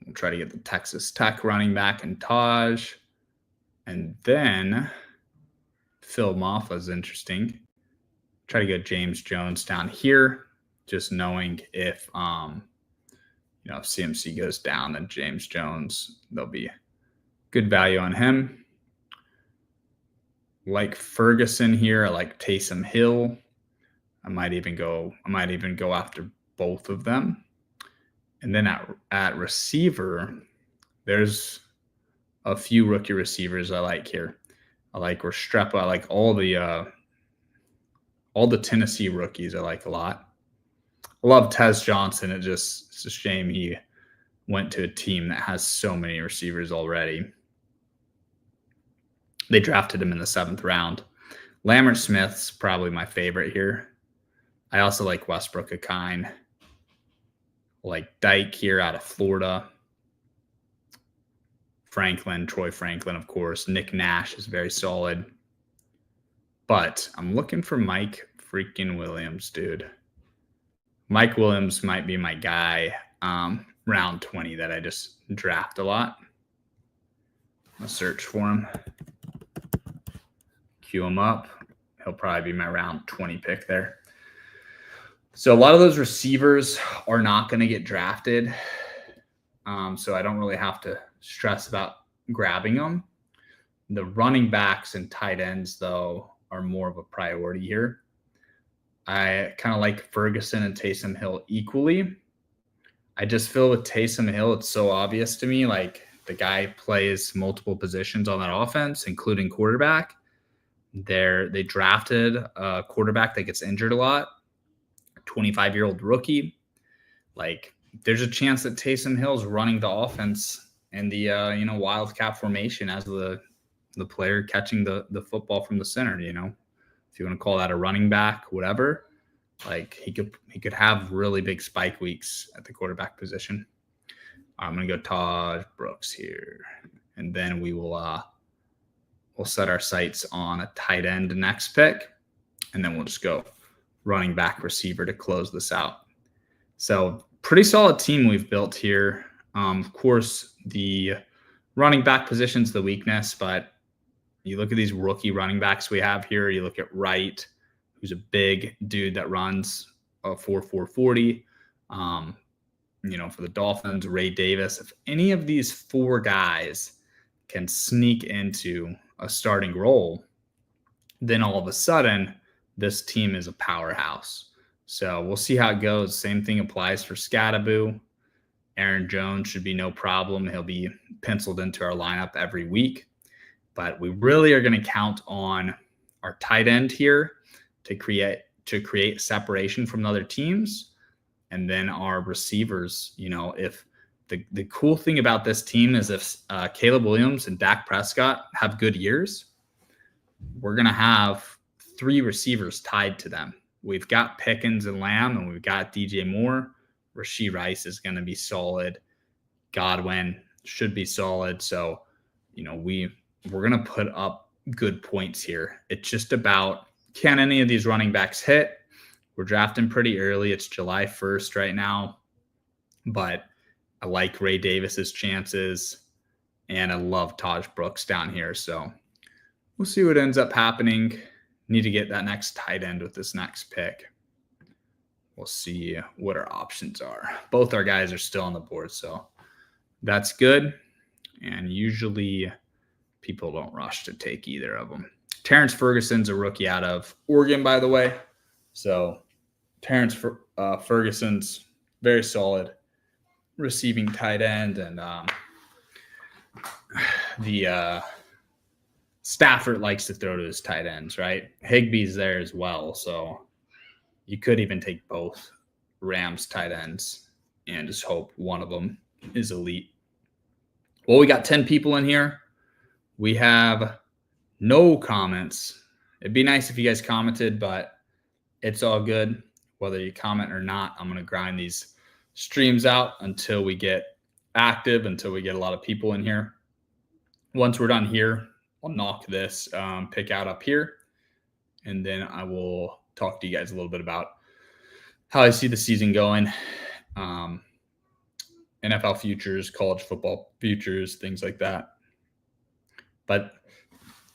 We'll try to get the Texas Tech running back and Taj. And then Phil Maffa is interesting. Try to get James Jones down here, just knowing if if CMC goes down, then James Jones, there'll be good value on him. Like Ferguson here, I like Taysom Hill. I might even go after both of them. And then at receiver, there's a few rookie receivers I like here. I like Restrepo. I like all the Tennessee rookies. I like a lot. I love Tez Johnson. It's a shame he went to a team that has so many receivers already. They drafted him in the 7th round. Lambert Smith's probably my favorite here. I also like Westbrook Akine. Like Dyke here out of Florida. Troy Franklin, of course. Nick Nash is very solid. But I'm looking for Mike freaking Williams, dude. Mike Williams might be my guy round 20 that I just draft a lot. I'll search for him. Queue him up. He'll probably be my round 20 pick there. So a lot of those receivers are not going to get drafted. So I don't really have to stress about grabbing them. The running backs and tight ends, though, are more of a priority here. I kind of like Ferguson and Taysom Hill equally. I just feel with Taysom Hill, it's so obvious to me. Like the guy plays multiple positions on that offense, including quarterback. They drafted a quarterback that gets injured a lot, a 25-year-old rookie. Like there's a chance that Taysom Hill's running the offense in the wildcat formation as the player catching the football from the center. If you want to call that a running back, whatever. Like he could have really big spike weeks at the quarterback position. I'm gonna go Todd Brooks here, and then we'll set our sights on a tight end next pick, and then we'll just go running back, receiver to close this out. So pretty solid team we've built here. Of course, the running back position's the weakness, but you look at these rookie running backs we have here. You look at Wright, who's a big dude that runs a 4.40. For the Dolphins, Ray Davis. If any of these four guys can sneak into a starting role, then all of a sudden this team is a powerhouse. So we'll see how it goes. Same thing applies for Scattaboo. Aaron Jones should be no problem. He'll be penciled into our lineup every week. But we really are going to count on our tight end here to create separation from the other teams. And then our receivers, if the cool thing about this team is if Caleb Williams and Dak Prescott have good years, we're going to have three receivers tied to them. We've got Pickens and Lamb, and we've got DJ Moore. Rashee Rice is going to be solid. Godwin should be solid. So, we're going to put up good points here. It's just about, can any of these running backs hit? We're drafting pretty early. It's July 1st right now. But I like Ray Davis's chances, and I love Taj Brooks down here. So we'll see what ends up happening. Need to get that next tight end with this next pick. We'll see what our options are. Both our guys are still on the board, so that's good. And usually people don't rush to take either of them. Terrence Ferguson's a rookie out of Oregon, by the way. So Terrence Ferguson's very solid receiving tight end, and the Stafford likes to throw to his tight ends, right? Higbee's there as well, so you could even take both Rams tight ends and just hope one of them is elite. Well, we got 10 people in here. We have no comments. It'd be nice if you guys commented, but it's all good. Whether you comment or not, I'm going to grind these streams out until we get active, until we get a lot of people in here. Once we're done here, I'll knock this pick out up here, and then I will talk to you guys a little bit about how I see the season going. NFL futures, college football futures, things like that. But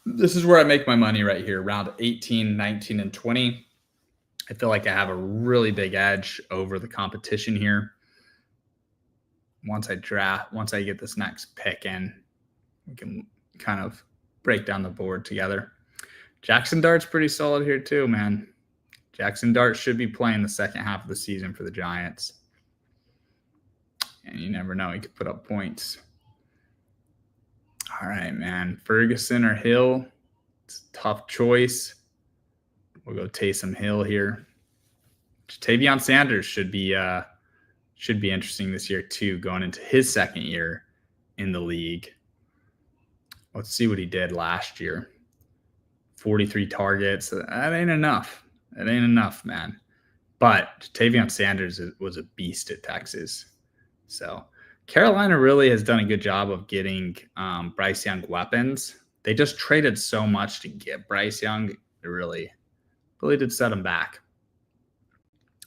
this is where I make my money right here, around 18, 19, and 20. I feel like I have a really big edge over the competition here. Once I get this next pick in, we can kind of break down the board together. Jackson Dart's pretty solid here too, man. Jackson Dart should be playing the second half of the season for the Giants. And you never know, he could put up points. All right, man. Ferguson or Hill? It's a tough choice. We'll go Taysom Hill here. Ja'Tavion Sanders should be interesting this year too, going into his second year in the league. Let's see what he did last year. 43 targets. That ain't enough. That ain't enough, man. But Ja'Tavion Sanders was a beast at Texas. So Carolina really has done a good job of getting Bryce Young weapons. They just traded so much to get Bryce Young. It really did set him back.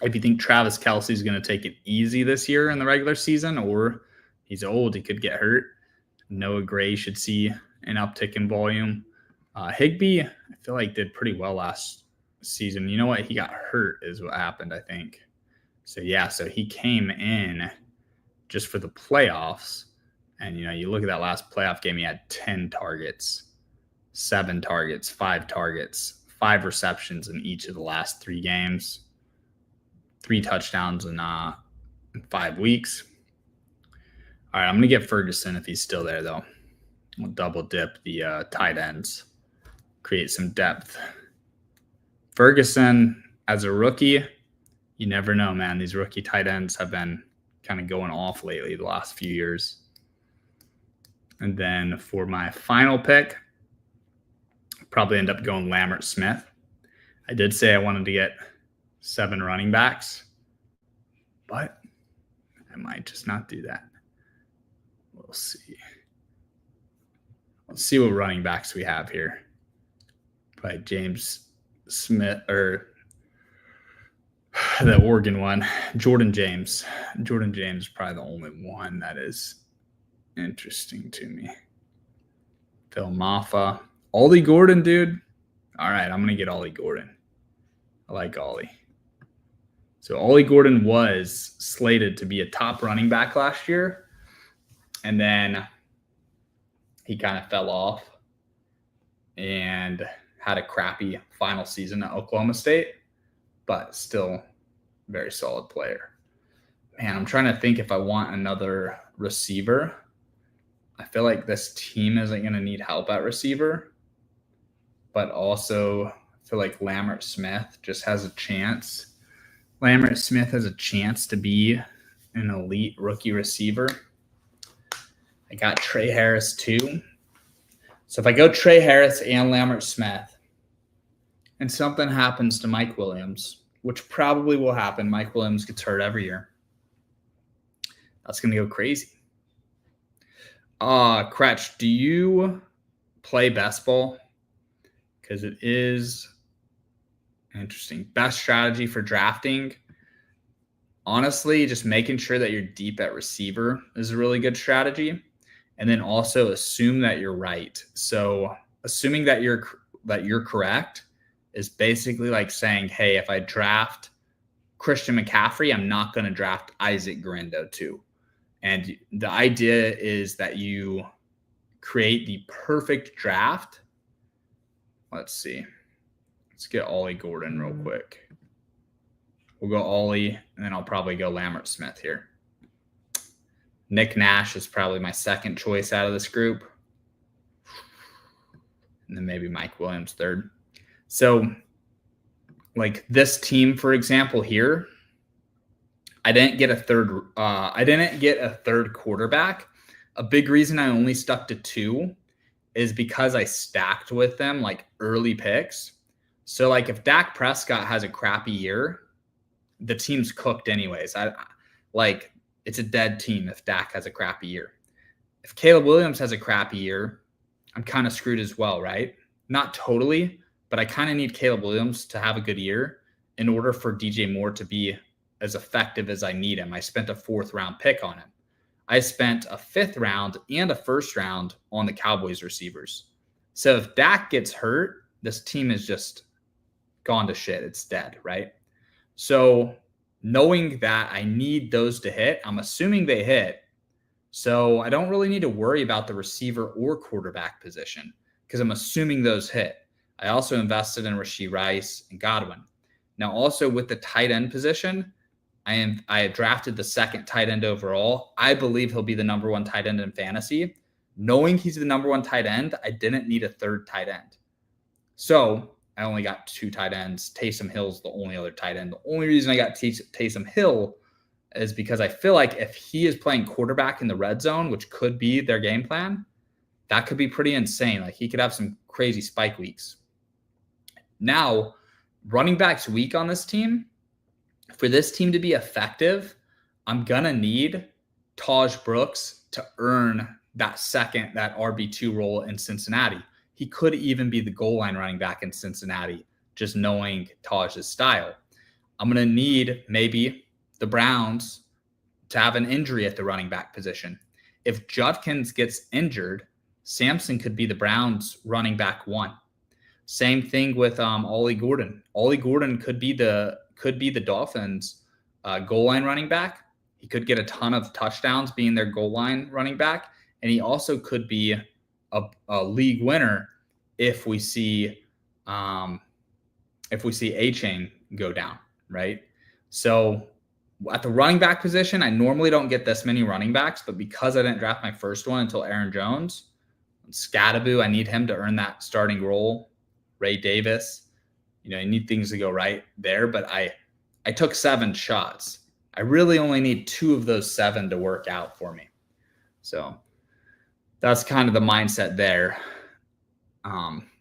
If you think Travis Kelce is going to take it easy this year in the regular season, or he's old, he could get hurt, Noah Gray should see an uptick in volume. Higbee, I feel like, did pretty well last season. You know what? He got hurt is what happened, I think. So he came in just for the playoffs. And, you look at that last playoff game, he had 10 targets, 7 targets, 5 targets, 5 receptions in each of the last 3 games, 3 touchdowns in 5 weeks. All right, I'm going to get Ferguson if he's still there, though. We'll double dip the tight ends, create some depth. Ferguson, as a rookie, you never know, man. These rookie tight ends have been kind of going off lately the last few years. And then for my final pick, probably end up going Lambert Smith. I did say I wanted to get 7 running backs, but I might just not do that. We'll see. Let's see what running backs we have here. Probably James Smith, or the Oregon one, Jordan James. Jordan James is probably the only one that is interesting to me. Phil Maffa. Ollie Gordon, dude. All right, I'm going to get Ollie Gordon. I like Ollie. So Ollie Gordon was slated to be a top running back last year, and then he kind of fell off and had a crappy final season at Oklahoma State, but still very solid player. Man, I'm trying to think if I want another receiver. I feel like this team isn't going to need help at receiver, but also I feel like Lambert Smith just has a chance. Lambert Smith has a chance to be an elite rookie receiver. I got Trey Harris too. So if I go Trey Harris and Lambert Smith, and something happens to Mike Williams, which probably will happen, Mike Williams gets hurt every year, that's going to go crazy. Kretsch, do you play best ball? Because it is interesting. Best strategy for drafting. Honestly, just making sure that you're deep at receiver is a really good strategy. And then also assume that you're right. So assuming that you're correct is basically like saying, hey, if I draft Christian McCaffrey, I'm not going to draft Isaac Guerrero too. And the idea is that you create the perfect draft. Let's see. Let's get Ollie Gordon real quick. We'll go Ollie, and then I'll probably go Lambert Smith here. Nick Nash is probably my second choice out of this group. And then maybe Mike Williams third. So, like this team, for example, here, I didn't get a third quarterback. A big reason I only stuck to 2 is because I stacked with them like early picks. So like if Dak Prescott has a crappy year, the team's cooked anyways. It's a dead team if Dak has a crappy year. If Caleb Williams has a crappy year, I'm kind of screwed as well, right? Not totally, but I kind of need Caleb Williams to have a good year in order for DJ Moore to be as effective as I need him. I spent a 4th round pick on him. I spent a 5th round and a 1st round on the Cowboys receivers. So if Dak gets hurt, this team is just gone to shit. It's dead, right? So knowing that I need those to hit, I'm assuming they hit. So I don't really need to worry about the receiver or quarterback position because I'm assuming those hit. I also invested in Rashee Rice and Godwin. Now also with the tight end position, I drafted the 2nd tight end overall. I believe he'll be the number 1 tight end in fantasy. Knowing he's the number 1 tight end, I didn't need a 3rd tight end. So I only got 2 tight ends. Taysom Hill's the only other tight end. The only reason I got Taysom Hill is because I feel like if he is playing quarterback in the red zone, which could be their game plan, that could be pretty insane. Like he could have some crazy spike weeks. Now, running backs weak on this team, for this team to be effective, I'm going to need Taj Brooks to earn that RB2 role in Cincinnati. He could even be the goal line running back in Cincinnati, just knowing Taj's style. I'm going to need maybe the Browns to have an injury at the running back position. If Judkins gets injured, Sampson could be the Browns running back 1. Same thing with Ollie Gordon. Ollie Gordon could be the Dolphins' goal line running back. He could get a ton of touchdowns being their goal line running back, and he also could be a league winner if we see if we see A-Chain go down, right? So at the running back position, I normally don't get this many running backs, but because I didn't draft my first one until Aaron Jones, Scattaboo, I need him to earn that starting role. Ray Davis, you need things to go right there, but I took 7 shots. I really only need 2 of those 7 to work out for me. So that's kind of the mindset there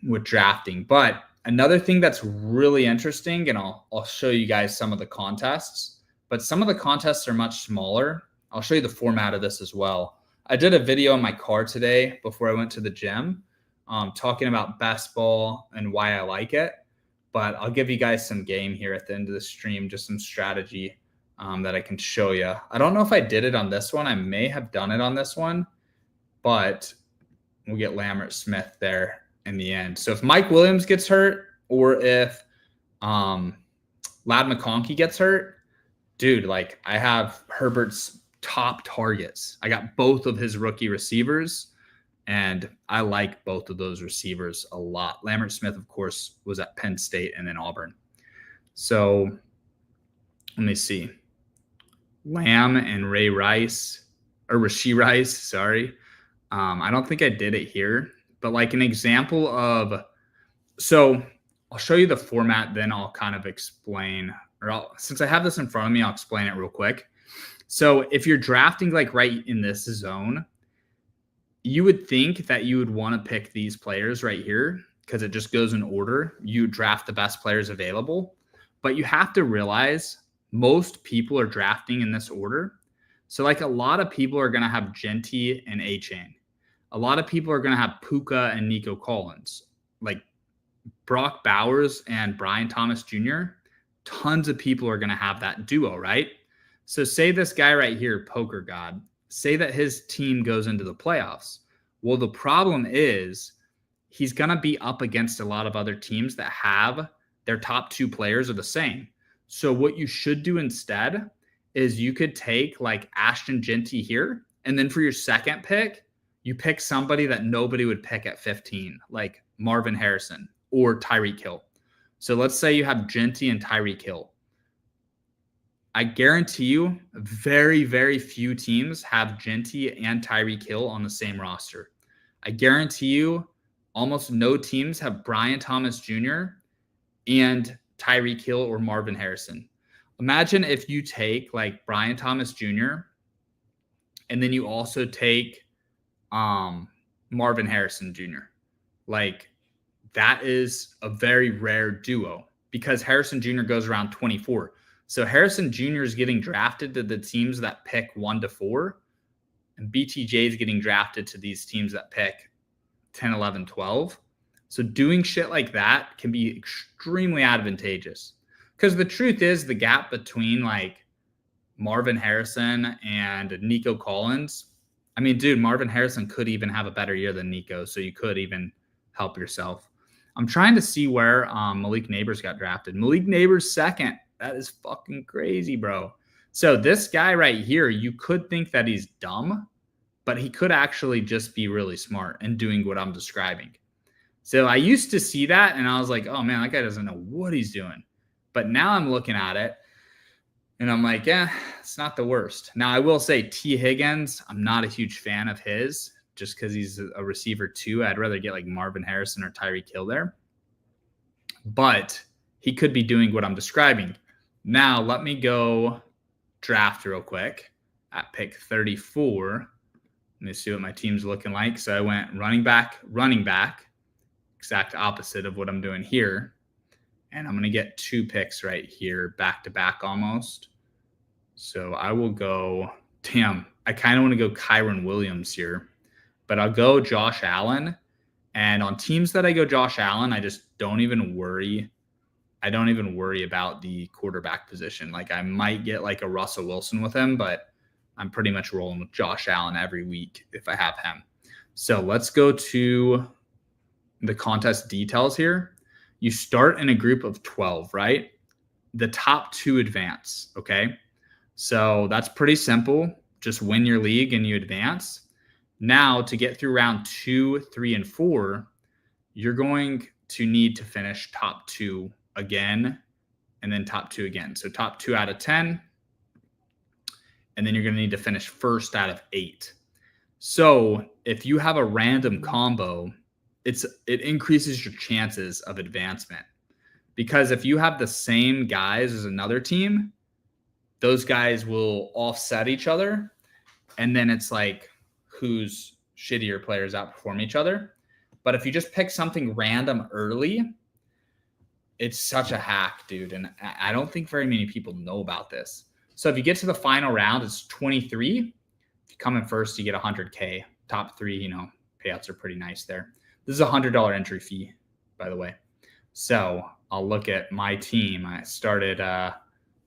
with drafting. But another thing that's really interesting, and I'll show you guys some of the contests, but some of the contests are much smaller. I'll show you the format of this as well. I did a video in my car today before I went to the gym talking about best ball and why I like it. But I'll give you guys some game here at the end of the stream, just some strategy that I can show you. I don't know if I did it on this one. I may have done it on this one, but we'll get Lambert Smith there in the end. So if Mike Williams gets hurt or if Lad McConkey gets hurt, dude, like I have Herbert's top targets. I got both of his rookie receivers, and I like both of those receivers a lot. Lambert Smith, of course, was at Penn State and then Auburn. So let me see. Lamb and Rashee Rice, sorry. I don't think I did it here, but like an example of, so I'll show you the format, then I'll kind of explain, since I have this in front of me, I'll explain it real quick. So if you're drafting like right in this zone, you would think that you would want to pick these players right here because it just goes in order. You draft the best players available, but you have to realize most people are drafting in this order. So like a lot of people are going to have Genty and A-Chain. A lot of people are going to have Puka and Nico Collins. Like Brock Bowers and Brian Thomas Jr., tons of people are going to have that duo, right? So say this guy right here, Poker God, say that his team goes into the playoffs. Well, the problem is he's going to be up against a lot of other teams that have their top 2 players are the same. So what you should do instead is you could take like Ashton Genty here, and then for your second pick, you pick somebody that nobody would pick at 15, like Marvin Harrison or Tyreek Hill. So let's say you have Genty and Tyreek Hill. I guarantee you very, very few teams have Genty and Tyreek Hill on the same roster. I guarantee you almost no teams have Brian Thomas Jr. and Tyreek Hill or Marvin Harrison. Imagine if you take like Brian Thomas Jr. and then you also take Marvin Harrison Jr. Like that is a very rare duo because Harrison Jr. goes around 24. So Harrison Jr. is getting drafted to the teams that pick 1 to 4, and BTJ is getting drafted to these teams that pick 10, 11, 12. So doing shit like that can be extremely advantageous because the truth is the gap between like Marvin Harrison and Nico Collins, I mean, dude, Marvin Harrison could even have a better year than Nico, so you could even help yourself. I'm trying to see where Malik Neighbors got drafted. Malik Neighbors second. That is fucking crazy, bro. So this guy right here, you could think that he's dumb, but he could actually just be really smart and doing what I'm describing. So I used to see that, and I was like, oh, man, that guy doesn't know what he's doing. But now I'm looking at it, and I'm like, yeah, it's not the worst. Now, I will say T. Higgins, I'm not a huge fan of his just because he's a receiver too. I'd rather get like Marvin Harrison or Tyreek Hill there. But he could be doing what I'm describing. Now, let me go draft real quick at pick 34. Let me see what my team's looking like. So I went running back, exact opposite of what I'm doing here. And I'm going to get 2 picks right here, back to back almost. So I will go, I kind of want to go Kyron Williams here, but I'll go Josh Allen. And on teams that I go Josh Allen, I just don't even worry. I don't even worry about the quarterback position. Like I might get like a Russell Wilson with him, but I'm pretty much rolling with Josh Allen every week if I have him. So let's go to the contest details here. You start in a group of 12, right? The top 2 advance, okay? So that's pretty simple. Just win your league and you advance. Now to get through round 2, 3, and 4, you're going to need to finish top 2 again, and then top 2 again. So top 2 out of 10. And then you're going to need to finish first out of 8. So if you have a random combo, it increases your chances of advancement. Because if you have the same guys as another team, those guys will offset each other. And then it's like whose shittier players outperform each other. But if you just pick something random early, it's such a hack, dude. And I don't think very many people know about this. So if you get to the final round, it's 23. If you come in first, you get 100K. Top 3, payouts are pretty nice there. This is a $100 entry fee, by the way. So I'll look at my team. I started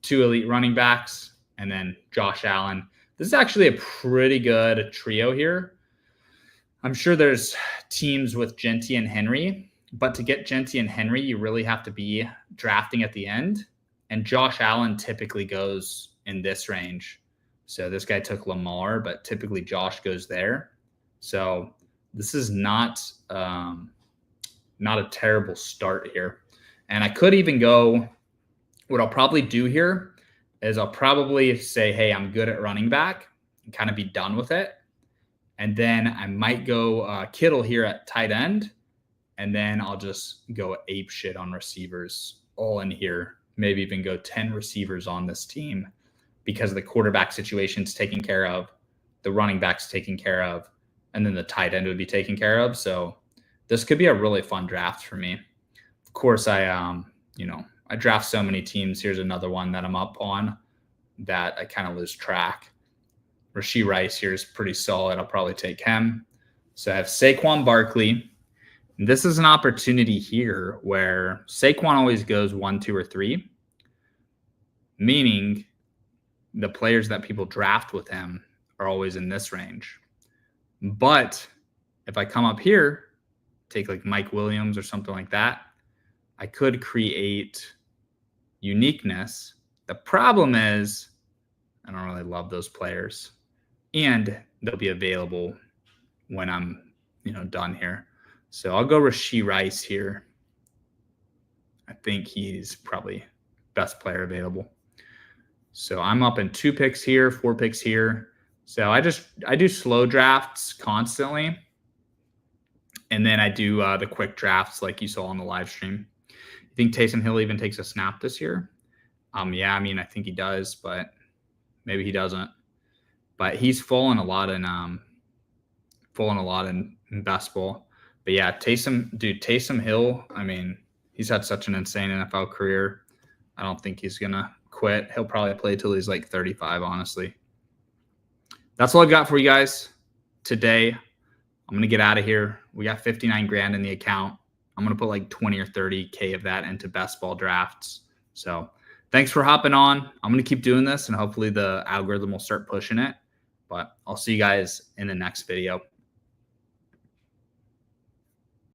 2 elite running backs and then Josh Allen. This is actually a pretty good trio here. I'm sure there's teams with Genty and Henry, but to get Genty and Henry, you really have to be drafting at the end. And Josh Allen typically goes in this range. So this guy took Lamar, but typically Josh goes there. So this is not a terrible start here. And I could even go, what I'll probably do here is I'll probably say, hey, I'm good at running back and kind of be done with it. And then I might go Kittle here at tight end. And then I'll just go ape shit on receivers all in here. Maybe even go 10 receivers on this team because the quarterback situation's taken care of, the running back's taken care of, and then the tight end would be taken care of. So this could be a really fun draft for me. Of course, I draft so many teams. Here's another one that I'm up on that I kind of lose track. Rashee Rice here is pretty solid. I'll probably take him. So I have Saquon Barkley. And this is an opportunity here where Saquon always goes 1, 2, or 3, meaning the players that people draft with him are always in this range. But if I come up here, take like Mike Williams or something like that, I could create uniqueness. The problem is I don't really love those players, and they'll be available when I'm, done here. So I'll go Rashee Rice here. I think he's probably best player available. So I'm up in 2 picks here, 4 picks here. So I do slow drafts constantly. And then I do the quick drafts like you saw on the live stream. You think Taysom Hill even takes a snap this year? Yeah, I think he does, but maybe he doesn't. But he's fallen a lot in best ball. But yeah, Taysom Hill, he's had such an insane NFL career. I don't think he's going to quit. He'll probably play till he's like 35, honestly. That's all I've got for you guys today. I'm going to get out of here. We got 59 grand in the account. I'm going to put like 20 or 30K of that into best ball drafts. So thanks for hopping on. I'm going to keep doing this and hopefully the algorithm will start pushing it. But I'll see you guys in the next video.